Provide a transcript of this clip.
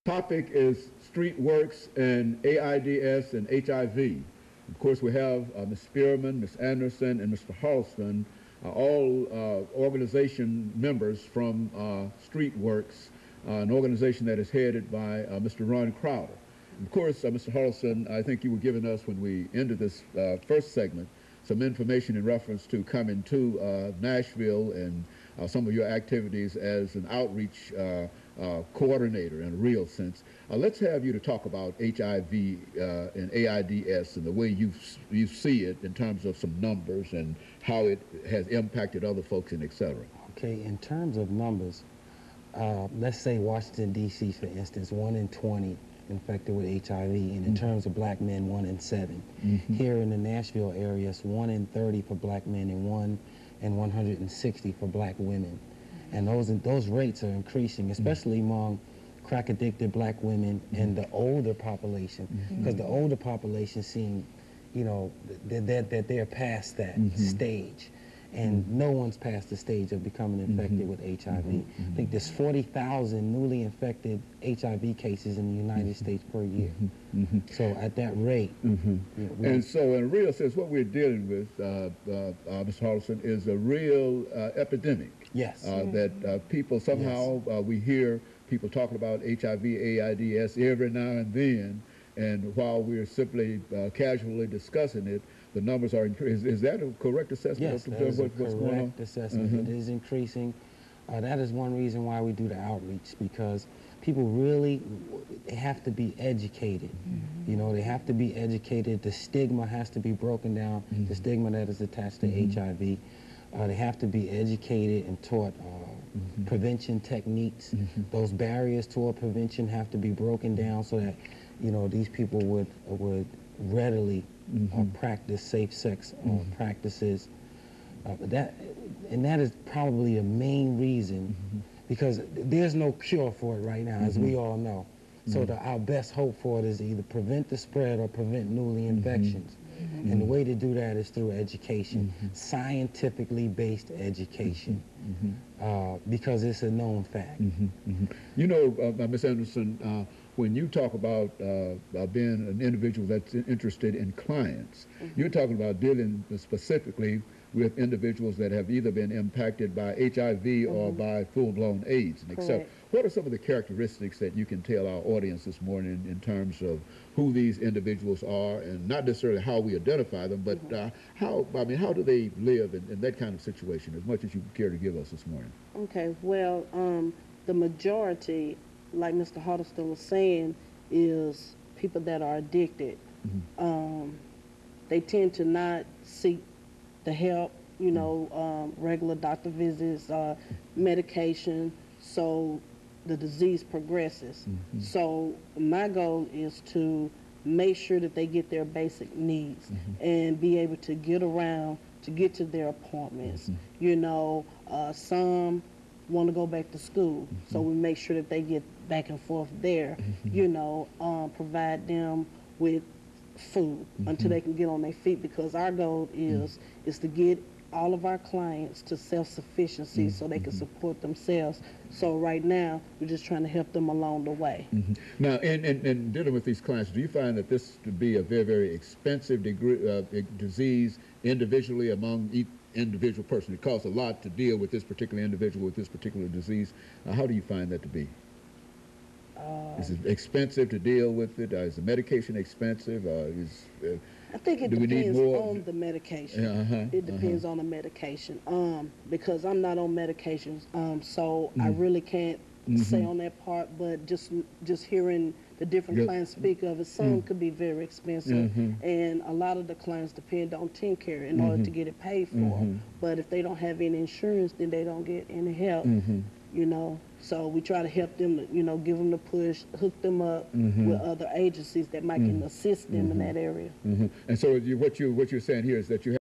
Topic is Streetworks and AIDS and HIV. Of course, we have Ms. Spearman, Ms. Anderson, and Mr. Harleston, all organization members from Streetworks, an organization that is headed by Mr. Ron Crowder. Of course, Mr. Harleston, I think you were giving us, when we ended this first segment, some information in reference to coming to Nashville and some of your activities as an outreach coordinator in a real sense. Let's have you to talk about HIV and AIDS and the way you see it in terms of some numbers and how it has impacted other folks and et cetera. Okay, in terms of numbers, let's say Washington, D.C., for instance, 1 in 20 infected with HIV, and in terms of black men, 1 in 7. Here in the Nashville area, it's 1 in 30 for black men and 1 in 160 for black women. And those rates are increasing, especially among crack-addicted black women and the older population, because the older population seem, you know, that they're past that stage. And no one's past the stage of becoming infected with HIV. I think there's 40,000 newly infected HIV cases in the United States per year. So at that rate. And so in a real sense, what we're dealing with, Mr. Harleston, is a real epidemic. Yes. That people somehow, we hear people talking about HIV, AIDS every now and then, and while we're simply casually discussing it, the numbers are increasing. Is that a correct assessment? Yes, that is a correct assessment. It is increasing. That is one reason why we do the outreach, because people really have to be educated. You know, they have to be educated. The stigma has to be broken down, the stigma that is attached to HIV. They have to be educated and taught prevention techniques. Those barriers toward prevention have to be broken down so that, you know, these people would readily practice safe sex practices. That is probably the main reason, because there's no cure for it right now, as we all know. So our best hope for it is either prevent the spread or prevent newly infections. And the way to do that is through education, scientifically based education, because it's a known fact. You know, Ms. Anderson, when you talk about being an individual that's interested in clients, you're talking about dealing specifically with individuals that have either been impacted by HIV or by full-blown AIDS and etc. What are some of the characteristics that you can tell our audience this morning in terms of who these individuals are, and not necessarily how we identify them, but how do they live in that kind of situation, as much as you care to give us this morning? Okay, well, the majority, like Mr. Huddleston was saying, is people that are addicted. They tend to not seek the help, you know, regular doctor visits, medication, so the disease progresses. So my goal is to make sure that they get their basic needs and be able to get around, to get to their appointments. You know, some want to go back to school, so we make sure that they get back and forth there. You know, provide them with food until they can get on their feet, because our goal is to get all of our clients to self-sufficiency so they can support themselves. So right now, we're just trying to help them along the way. Now, in dealing with these clients, do you find that this to be a very, very expensive disease individually among each individual person? It costs a lot to deal with this particular individual with this particular disease. How do you find that to be? Is it expensive to deal with it? Is the medication expensive? I think it depends on the medication. It depends on the medication. Because I'm not on medications, so I really can't say on that part. But just hearing the different clients speak of it, some could be very expensive, and a lot of the clients depend on TennCare in order to get it paid for. But if they don't have any insurance, then they don't get any help. You know, so we try to help them, you know, give them the push, hook them up with other agencies that might can assist them in that area. And so what you're saying here is that you have